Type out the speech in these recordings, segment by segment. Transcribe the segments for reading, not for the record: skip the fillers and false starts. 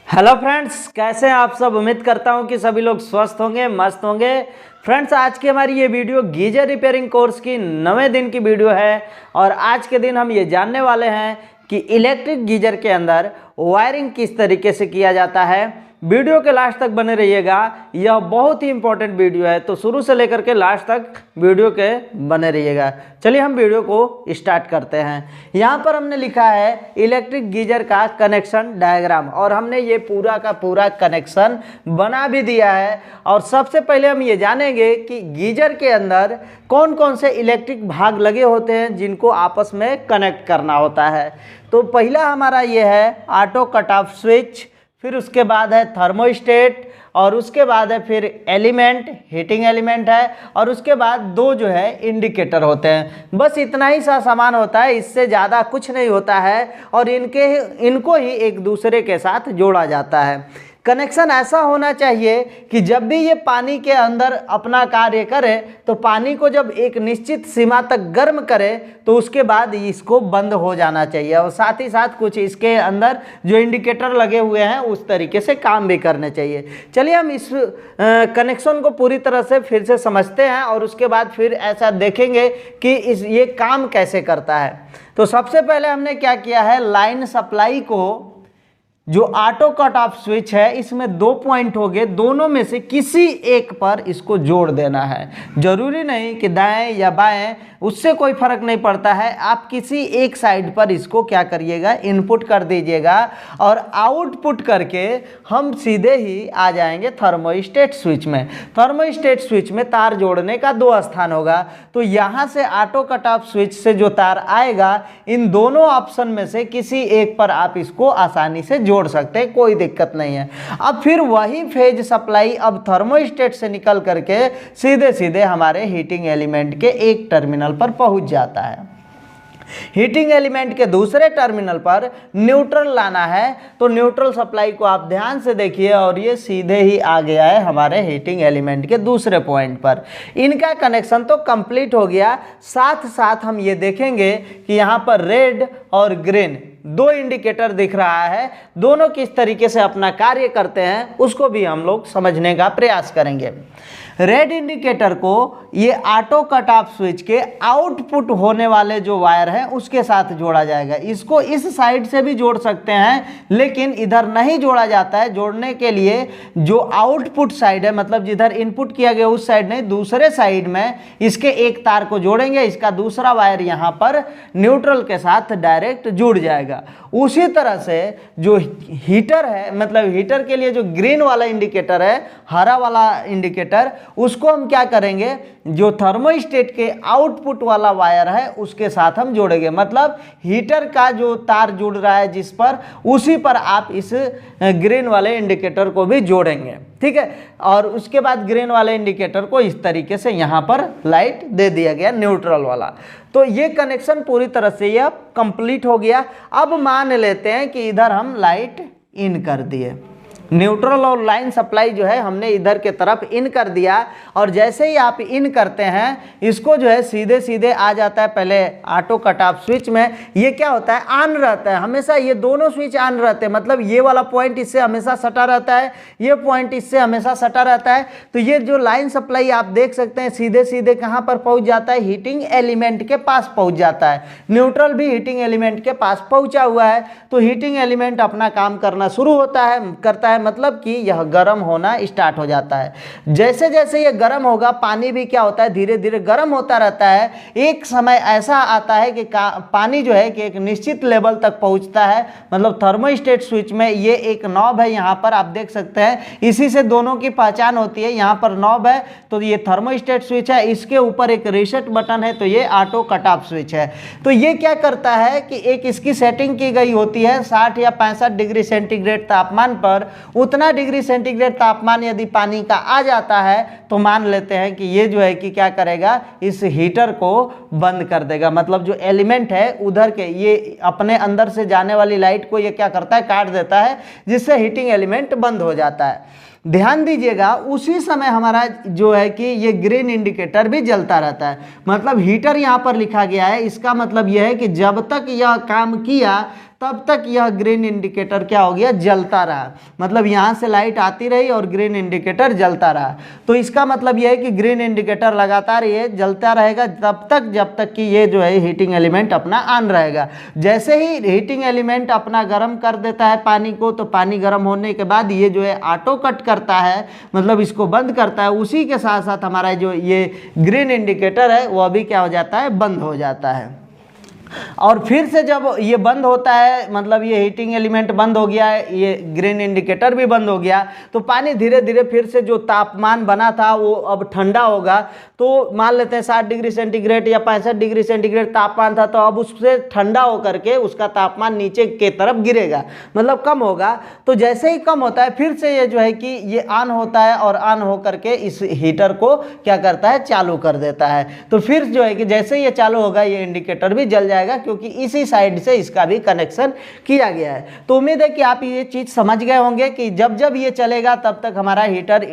Hello friends, कैसे हैं आप सब। उम्मीद करता हूं कि सभी लोग स्वस्थ होंगे, मस्त होंगे। फ्रेंड्स, आज की हमारी ये वीडियो गीजर रिपेयरिंग कोर्स की 9वें दिन की वीडियो है और आज के दिन हम ये जानने वाले हैं कि इलेक्ट्रिक गीजर के अंदर वायरिंग किस तरीके से किया जाता है। वीडियो के लास्ट तक बने रहिएगा, यह बहुत ही इंपॉर्टेंट वीडियो है, तो शुरू से लेकर के लास्ट तक वीडियो के बने रहिएगा। चलिए हम वीडियो को स्टार्ट करते हैं। यहाँ पर हमने लिखा है इलेक्ट्रिक गीजर का कनेक्शन डायग्राम और हमने ये पूरा का पूरा कनेक्शन बना भी दिया है। और सबसे पहले हम ये जानेंगे कि गीजर के अंदर कौन कौन से इलेक्ट्रिक भाग लगे होते हैं जिनको आपस में कनेक्ट करना होता है। तो पहला हमारा ये है ऑटो कट ऑफ स्विच, फिर उसके बाद है थर्मोस्टेट और उसके बाद है फिर एलिमेंट, हीटिंग एलिमेंट है और उसके बाद दो जो है इंडिकेटर होते हैं। बस इतना ही सा सामान होता है, इससे ज़्यादा कुछ नहीं होता है और इनको ही एक दूसरे के साथ जोड़ा जाता है। कनेक्शन ऐसा होना चाहिए कि जब भी ये पानी के अंदर अपना कार्य करे तो पानी को जब एक निश्चित सीमा तक गर्म करे तो उसके बाद इसको बंद हो जाना चाहिए और साथ ही साथ कुछ इसके अंदर जो इंडिकेटर लगे हुए हैं उस तरीके से काम भी करने चाहिए। चलिए हम इस कनेक्शन को पूरी तरह से फिर से समझते हैं और उसके बाद फिर ऐसा देखेंगे कि ये काम कैसे करता है। तो सबसे पहले हमने क्या किया है, लाइन सप्लाई को जो ऑटो कट ऑफ स्विच है इसमें दो पॉइंट हो गए, दोनों में से किसी एक पर इसको जोड़ देना है। जरूरी नहीं कि दाएं या बाएं, उससे कोई फर्क नहीं पड़ता है। आप किसी एक साइड पर इसको क्या करिएगा, इनपुट कर दीजिएगा और आउटपुट करके हम सीधे ही आ जाएंगे थर्मोस्टेट स्विच में। थर्मोस्टेट स्विच में तार जोड़ने का दो स्थान होगा, तो यहाँ से ऑटो कट ऑफ स्विच से जो तार आएगा इन दोनों ऑप्शन में से किसी एक पर आप इसको आसानी से जोड़ सकते हैं, कोई दिक्कत नहीं है। अब फिर वही फेज सप्लाई अब थर्मोस्टेट से निकल करके सीधे सीधे हमारे हीटिंग एलिमेंट के एक टर्मिनल पर पहुंच जाता है। हीटिंग एलिमेंट के दूसरे टर्मिनल पर न्यूट्रल लाना है, तो न्यूट्रल सप्लाई को आप ध्यान से देखिए और ये सीधे ही आ गया है हमारे हीटिंग एलिमेंट के दूसरे पॉइंट पर। इनका कनेक्शन तो कंप्लीट हो गया। साथ साथ हम ये देखेंगे कि यहाँ पर रेड और ग्रीन दो इंडिकेटर दिख रहा है, दोनों किस तरीके से अपना कार्य करते हैं उसको भी हम लोग समझने का प्रयास करेंगे। रेड इंडिकेटर को ये ऑटो कट ऑफ स्विच के आउटपुट होने वाले जो वायर है उसके साथ जोड़ा जाएगा। इसको इस साइड से भी जोड़ सकते हैं लेकिन इधर नहीं जोड़ा जाता है। जोड़ने के लिए जो आउटपुट साइड है, मतलब जिधर इनपुट किया गया उस साइड नहीं, दूसरे साइड में इसके एक तार को जोड़ेंगे, इसका दूसरा वायर यहाँ पर न्यूट्रल के साथ डायरेक्ट जुड़ जाएगा। उसी तरह से जो हीटर है, मतलब हीटर के लिए जो ग्रीन वाला इंडिकेटर है, हरा वाला इंडिकेटर, उसको हम क्या करेंगे, जो थर्मोस्टेट के आउटपुट वाला वायर है उसके साथ हम जोड़ेंगे। मतलब हीटर का जो तार जुड़ रहा है जिस पर, उसी पर आप इस ग्रीन वाले इंडिकेटर को भी जोड़ेंगे, ठीक है। और उसके बाद ग्रीन वाले इंडिकेटर को इस तरीके से यहाँ पर लाइट दे दिया गया, न्यूट्रल वाला। तो ये कनेक्शन पूरी तरह से यह कंप्लीट हो गया। अब मान लेते हैं कि इधर हम लाइट इन कर दिए, न्यूट्रल और लाइन सप्लाई जो है हमने इधर के तरफ इन कर दिया और जैसे ही आप इन करते हैं इसको जो है सीधे सीधे आ जाता है पहले ऑटो कट ऑफ स्विच में। ये क्या होता है, ऑन रहता है हमेशा, ये दोनों स्विच ऑन रहते हैं, मतलब ये वाला पॉइंट इससे हमेशा सटा रहता है, ये पॉइंट इससे हमेशा सटा रहता है। तो ये जो लाइन सप्लाई आप देख सकते हैं सीधे सीधे कहाँ पर पहुँच जाता है, हीटिंग एलिमेंट के पास पहुँच जाता है। न्यूट्रल भी हीटिंग एलिमेंट के पास पहुँचा हुआ है, तो हीटिंग एलिमेंट अपना काम करना शुरू करता है, मतलब कि यह गर्म होना स्टार्ट हो जाता है। जैसे जैसे यह गर्म होगा पानी भी क्या होता है, धीरे धीरे गर्म होता रहता है। एक समय ऐसा आता है कि पानी जो है कि एक निश्चित लेवल तक पहुंचता है, मतलब थर्मोस्टेट स्विच में ये एक नॉब है, यहाँ पर आप देख सकते हैं, इसी से दोनों की पहचान होती है। यहाँ पर नॉब है तो ये थर्मोस्टेट स्विच है, इसके ऊपर एक रीसेट बटन है तो ये ऑटो कट ऑफ स्विच है। तो ये क्या करता है कि एक इसकी सेटिंग की गई होती है 60 या 65 डिग्री सेंटीग्रेड तापमान पर। उतना डिग्री सेंटीग्रेड तापमान यदि पानी का आ जाता है तो मान लेते हैं कि ये जो है कि क्या करेगा, इस हीटर को बंद कर देगा। मतलब जो एलिमेंट है उधर के ये अपने अंदर से जाने वाली लाइट को ये क्या करता है, काट देता है, जिससे हीटिंग एलिमेंट बंद हो जाता है। ध्यान दीजिएगा उसी समय हमारा जो है कि ये ग्रीन इंडिकेटर भी जलता रहता है। मतलब हीटर यहाँ पर लिखा गया है, इसका मतलब यह है कि जब तक यह काम किया तब तक यह ग्रीन इंडिकेटर क्या हो गया, जलता रहा। मतलब यहाँ से लाइट आती रही और ग्रीन इंडिकेटर जलता रहा। तो इसका मतलब यह है कि ग्रीन इंडिकेटर लगातार ये जलता रहेगा तब तक जब तक कि ये जो है हीटिंग एलिमेंट अपना ऑन रहेगा। जैसे ही हीटिंग एलिमेंट अपना गर्म कर देता है पानी को, तो पानी गर्म होने के बाद ये जो है ऑटो कट करता है, मतलब इसको बंद करता है। उसी के साथ साथ हमारा जो ये ग्रीन इंडिकेटर है वो अभी क्या हो जाता है, बंद हो जाता है। और फिर से जब ये बंद होता है, मतलब ये हीटिंग एलिमेंट बंद हो गया है, ये ग्रीन इंडिकेटर भी बंद हो गया, तो पानी धीरे धीरे फिर से जो तापमान बना था वो अब ठंडा होगा। तो मान लेते हैं 60 डिग्री सेंटीग्रेड या 65 डिग्री सेंटीग्रेड तापमान था, तो अब उससे ठंडा होकर के उसका तापमान नीचे के तरफ गिरेगा, मतलब कम होगा। तो जैसे ही कम होता है फिर से ये जो है कि ये ऑन होता है और ऑन होकर के इस हीटर को क्या करता है, चालू कर देता है। तो फिर जो है कि जैसे ही ये चालू होगा ये इंडिकेटर भी जल जाएगा, क्योंकि इसी साइड से इसका भी कनेक्शन किया गया है। तो उम्मीद है कि आप ये चीज समझ गए होंगे कि जब जब ये चलेगा तब तक हमारा हीटर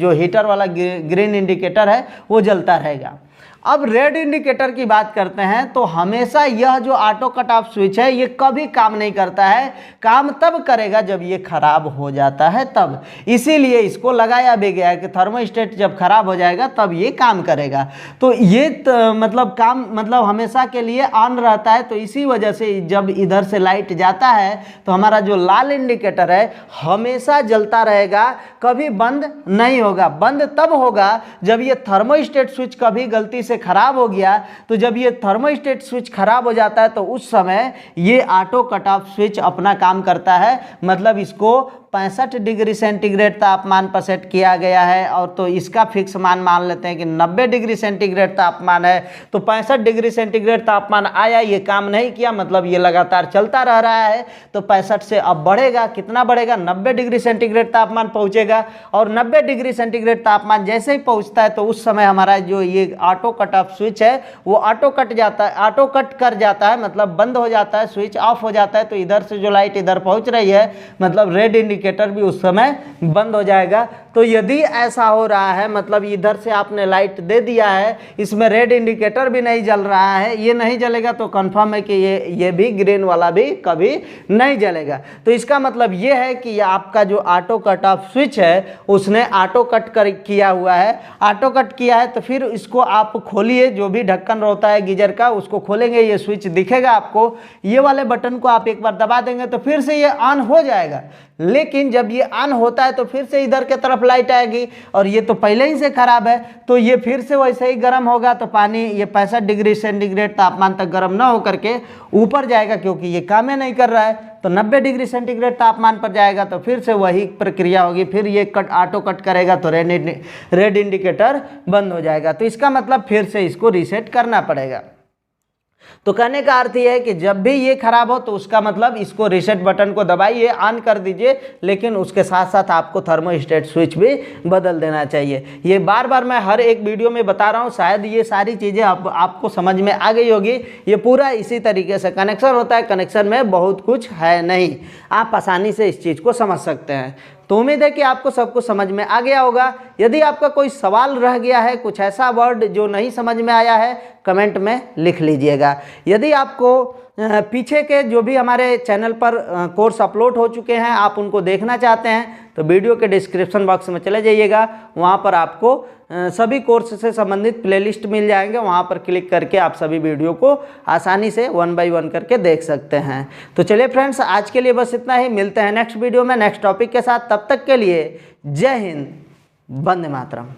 जो हीटर वाला ग्रीन इंडिकेटर है वो जलता रहेगा। अब रेड इंडिकेटर की बात करते हैं, तो हमेशा यह जो ऑटो कट ऑफ स्विच है ये कभी काम नहीं करता है। काम तब करेगा जब ये खराब हो जाता है तब, इसीलिए इसको लगाया भी गया है कि थर्मोस्टेट जब खराब हो जाएगा तब ये काम करेगा। तो ये मतलब काम मतलब हमेशा के लिए ऑन रहता है। तो इसी वजह से जब इधर से लाइट जाता है तो हमारा जो लाल इंडिकेटर है हमेशा जलता रहेगा, कभी बंद नहीं होगा। बंद तब होगा जब ये थर्मोस्टेट स्विच कभी गलती से खराब हो गया। तो जब ये थर्मोस्टेट स्विच खराब हो जाता है तो उस समय ये ऑटो कट ऑफ स्विच अपना काम करता है। मतलब इसको 65 डिग्री सेंटीग्रेड तापमान पर सेट किया गया है, और तो इसका फिक्स मान लेते हैं कि 90 डिग्री सेंटीग्रेड तापमान है। तो 65 डिग्री सेंटीग्रेड तापमान आया, ये काम नहीं किया, मतलब ये लगातार चलता रह रहा है। तो 65 से अब बढ़ेगा, कितना बढ़ेगा, 90 डिग्री सेंटीग्रेड तापमान पहुंचेगा। और 90 डिग्री सेंटीग्रेड तापमान जैसे ही पहुंचता है तो उस समय हमारा जो ये ऑटो कट ऑफ स्विच है वो ऑटो कट जाता है, ऑटो कट कर जाता है, मतलब बंद हो जाता है, स्विच ऑफ हो जाता है। तो इधर से जो लाइट इधर पहुंच रही है, मतलब रेड इंडिकेटर भी उस समय बंद हो जाएगा। तो यदि ऐसा हो रहा है, मतलब इधर से आपने लाइट दे दिया है, इसमें रेड इंडिकेटर भी नहीं जल रहा है, ये नहीं जलेगा, तो कंफर्म है कि ये भी ग्रीन वाला भी कभी नहीं जलेगा। तो इसका मतलब ये है कि ये आपका जो ऑटो कट ऑफ स्विच है उसने ऑटो कट किया हुआ है। ऑटो कट किया है तो फिर इसको आप खोलिए, जो भी ढक्कन होता है गीजर का उसको खोलेंगे, ये स्विच दिखेगा आपको। ये वाले बटन को आप एक बार दबा देंगे तो फिर से ये ऑन हो जाएगा। लेकिन जब ये ऑन होता है तो फिर से इधर के तरफ लाइट आएगी, और ये तो पहले ही से खराब है, तो ये फिर से वैसे ही गर्म होगा। तो पानी ये 65 डिग्री सेंटीग्रेड तापमान तक गर्म ना होकर के ऊपर जाएगा, क्योंकि ये काम ही नहीं कर रहा है। तो 90 डिग्री सेंटीग्रेड तापमान पर जाएगा, तो फिर से वही प्रक्रिया होगी, फिर ये ऑटो कट करेगा तो रेड इंडिकेटर बंद हो जाएगा। तो इसका मतलब फिर से इसको रीसेट करना पड़ेगा। तो कहने का अर्थ यह है कि जब भी ये खराब हो तो उसका मतलब इसको रीसेट बटन को दबाइए, ऑन कर दीजिए, लेकिन उसके साथ साथ आपको थर्मोस्टेट स्विच भी बदल देना चाहिए। ये बार बार मैं हर एक वीडियो में बता रहा हूँ, शायद ये सारी चीज़ें आपको समझ में आ गई होगी। ये पूरा इसी तरीके से कनेक्शन होता है, कनेक्शन में बहुत कुछ है नहीं, आप आसानी से इस चीज़ को समझ सकते हैं। तो उम्मीद है कि आपको सब कुछ समझ में आ गया होगा। यदि आपका कोई सवाल रह गया है, कुछ ऐसा वर्ड जो नहीं समझ में आया है, कमेंट में लिख लीजिएगा। यदि आपको पीछे के जो भी हमारे चैनल पर कोर्स अपलोड हो चुके हैं आप उनको देखना चाहते हैं तो वीडियो के डिस्क्रिप्शन बॉक्स में चले जाइएगा, वहाँ पर आपको सभी कोर्स से संबंधित प्लेलिस्ट मिल जाएंगे। वहाँ पर क्लिक करके आप सभी वीडियो को आसानी से 1 बाय 1 करके देख सकते हैं। तो चलिए फ्रेंड्स, आज के लिए बस इतना ही। मिलते हैं नेक्स्ट वीडियो में नेक्स्ट टॉपिक के साथ। तब तक के लिए जय हिंद, वंदे मातरम।